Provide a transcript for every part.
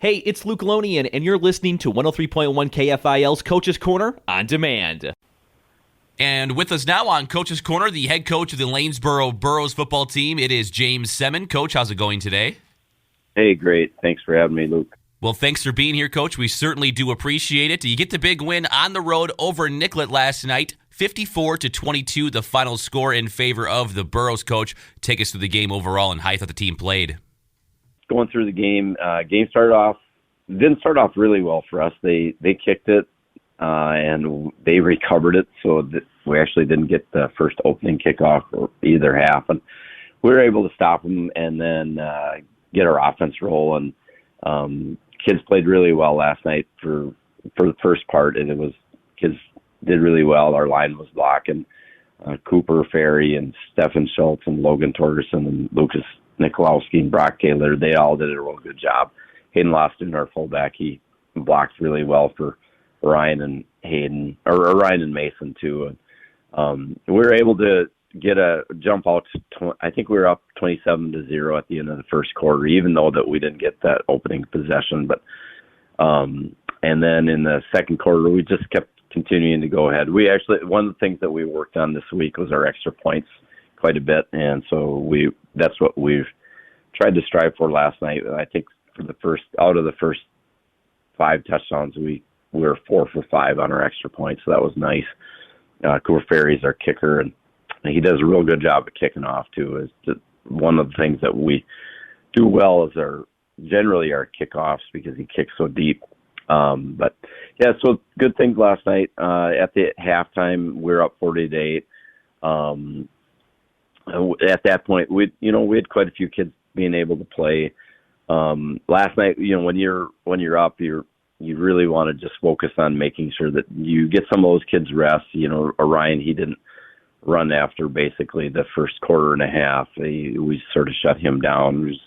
Hey, it's Luke Lonien, and you're listening to 103.1 KFIL's Coach's Corner on demand. And with us now on Coach's Corner, the head coach of the Lanesboro Burros football team, it is James Semmen. Coach, how's it going today? Hey, great. Thanks for having me, Luke. Well, thanks for being here, Coach. We certainly do appreciate it. You get the big win on the road over Nicollet last night, 54-22, the final score in favor of the Burros. Coach, take us through the game overall and how you thought the team played. Going through the game, didn't start off really well for us. They kicked it, and they recovered it, so we actually didn't get the first opening kickoff for either half. And we were able to stop them and then get our offense rolling. Kids played really well last night for the first part, and kids did really well. Our line was blocking. Cooper Ferry and Stefan Schultz and Logan Torgerson and Lucas Nikolowski and Brock Taylor, they all did a real good job. Hayden Loston, our fullback, he blocked really well for Ryan and Ryan and Mason too. And we were able to get a jump out. I think we were up 27-0 at the end of the first quarter, even though that we didn't get that opening possession. But and then in the second quarter, we just kept continuing to go ahead. One of the things that we worked on this week was our extra points quite a bit, and so that's what we've tried to strive for last night. I think out of the first 5 touchdowns, we were 4 for 5 on our extra points, so that was nice. Cooper Ferry's our kicker, and he does a real good job of kicking off too. Is just one of the things that we do well is generally our kickoffs because he kicks so deep. But yeah, so good things last night. At the halftime, we were up 40-8. At that point, we had quite a few kids being able to play. Last night, when you're up, you really want to just focus on making sure that you get some of those kids rest. Orion, he didn't run after basically the first quarter and a half. We sort of shut him down. He's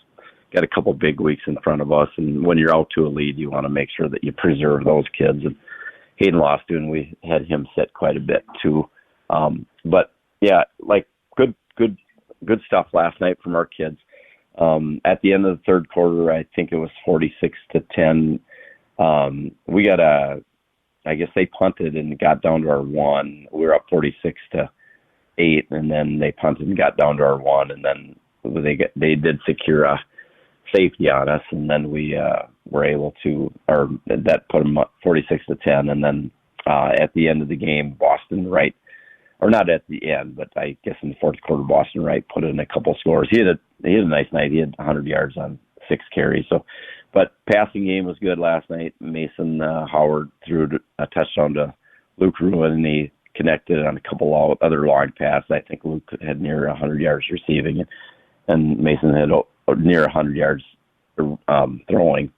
got a couple big weeks in front of us, and when you're out to a lead, you want to make sure that you preserve those kids. And Hayden Loston, we had him sit quite a bit too. But yeah, good stuff last night from our kids. At the end of the third quarter, I think it was 46-10. I guid they punted and got down to our 1. We were up 46-8, and then they punted and got down to our 1, and then they did secure a safety on us, and then we were able to, or that put them up 46-10, and then at the end of the game, Boston Wright, or not at the end, but I guess in the fourth quarter, Boston Wright put in a couple scores. He had a nice night. He had 100 yards on 6 carries. But passing game was good last night. Mason Howard threw a touchdown to Luke Ruin, and he connected on a couple other long passes. I think Luke had near 100 yards receiving, and Mason had near 100 yards throwing.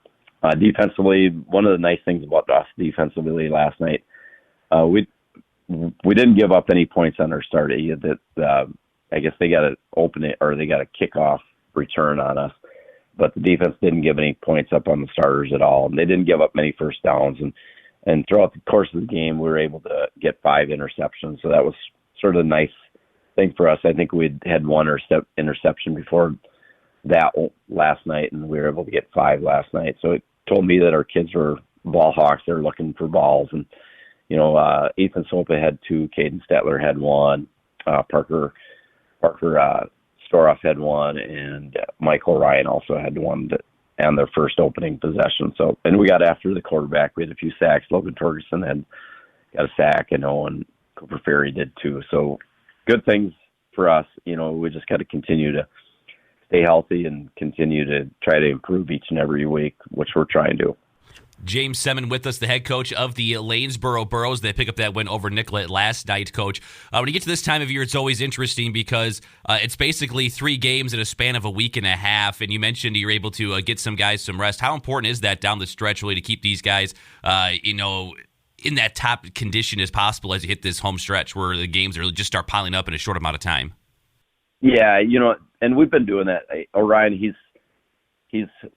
Defensively, one of the nice things about us defensively last night, we didn't give up any points on our start. I guess they got to open it, or they got a kickoff return on us, but the defense didn't give any points up on the starters at all, and they didn't give up many first downs. And throughout the course of the game, we were able to get 5 interceptions, so that was sort of a nice thing for us. I think we'd had 1 interception before that last night, and we were able to get 5 last night. So it told me that our kids were ball hawks. They're looking for balls, and Ethan Sopa had 2, Caden Stetler had 1, Parker Storoff had 1, and Michael Ryan also had 1 on their first opening possession. So, and we got after the quarterback. We had a few sacks. Logan Torgerson got a sack, and Cooper Ferry did too. So good things for us. We just got to continue to stay healthy and continue to try to improve each and every week, which we're trying to. James Semmen with us, the head coach of the Lanesboro Burros. They pick up that win over Nicollet last night, Coach. When you get to this time of year, it's always interesting because it's basically 3 games in a span of a week and a half, and you mentioned you're able to get some guys some rest. How important is that down the stretch really to keep these guys, in that top condition as possible as you hit this home stretch where the games really just start piling up in a short amount of time? Yeah, and we've been doing that. Orion, he's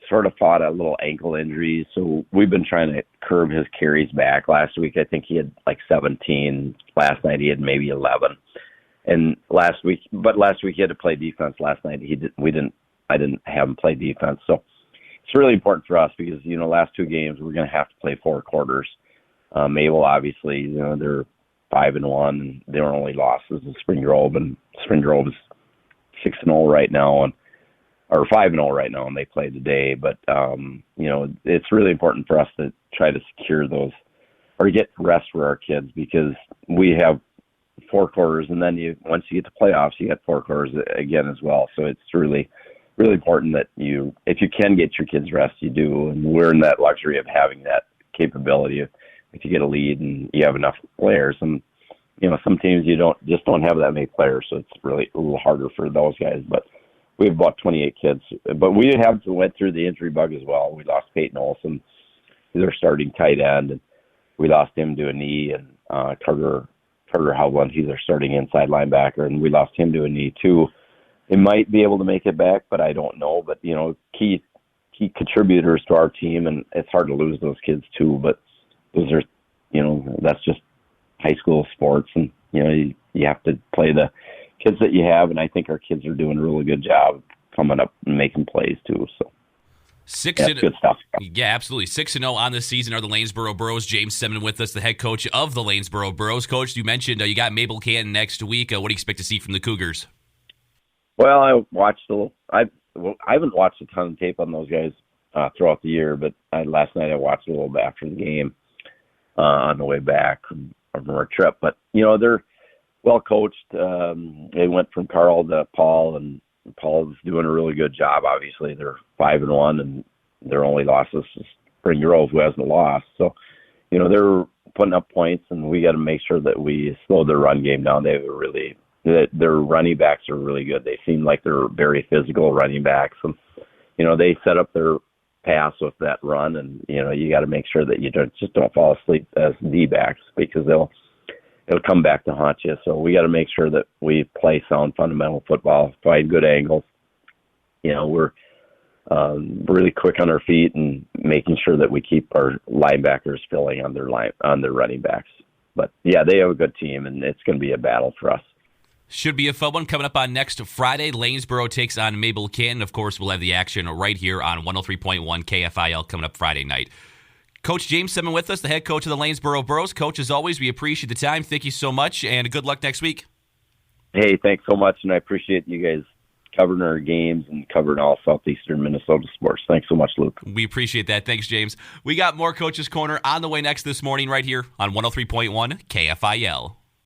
sort of fought a little ankle injury, so we've been trying to curb his carries back. Last week, I think he had like 17. Last night, he had maybe 11. And last week he had to play defense. Last night, I didn't have him play defense. So it's really important for us because, last two games we're going to have to play 4 quarters. Mabel, obviously, they're 5-1, and their only losses is Spring Grove, and Spring Grove is 6-0 right now, or 5-0 right now, and they play today. But it's really important for us to try to secure those or get rest for our kids, because we have 4 quarters, and then once you get to playoffs, you get 4 quarters again as well. So it's really, really important that if you can get your kids rest, you do, and we're in that luxury of having that capability. If you get a lead and you have enough players, and some teams you don't have that many players, so it's really a little harder for those guys. But we have about 28 kids, but we went through the injury bug as well. We lost Peyton Olson, who's our starting tight end, and we lost him to a knee, and Carter Howland, he's our starting inside linebacker, and we lost him to a knee too. He might be able to make it back, but I don't know. But key contributors to our team, and it's hard to lose those kids too. But those are, that's just high school sports, and you have to play the kids that you have, and I think our kids are doing a really good job coming up and making plays too. So. Good stuff. Yeah, absolutely. 6-0 on the season are the Lanesboro Burros. James Semmen with us, the head coach of the Lanesboro Burros. Coach, you mentioned you got Mabel Canton next week. What do you expect to see from the Cougars? Well, I watched I haven't watched a ton of tape on those guys throughout the year, but last night I watched a little bit after the game on the way back from our trip. But they're well coached. They went from Carl to Paul, and Paul's doing a really good job. Obviously, they're 5-1, and their only losses is Spring Grove, who hasn't lost. So, they're putting up points, and we got to make sure that we slow their run game down. Their running backs are really good. They seem like they're very physical running backs, and they set up their pass with that run, and you got to make sure that you don't fall asleep as D backs, because it'll come back to haunt you. So we got to make sure that we play sound fundamental football, find good angles. We're really quick on our feet, and making sure that we keep our linebackers filling on their running backs. But yeah, they have a good team, and it's going to be a battle for us. Should be a fun one coming up on next Friday. Lanesboro takes on Mabel Canton. Of course, we'll have the action right here on 103.1 KFIL coming up Friday night. Coach James Semmen with us, the head coach of the Lanesboro Burros. Coach, as always, we appreciate the time. Thank you so much, and good luck next week. Hey, thanks so much, and I appreciate you guys covering our games and covering all southeastern Minnesota sports. Thanks so much, Luke. We appreciate that. Thanks, James. We got more Coach's Corner on the way next this morning right here on 103.1 KFIL.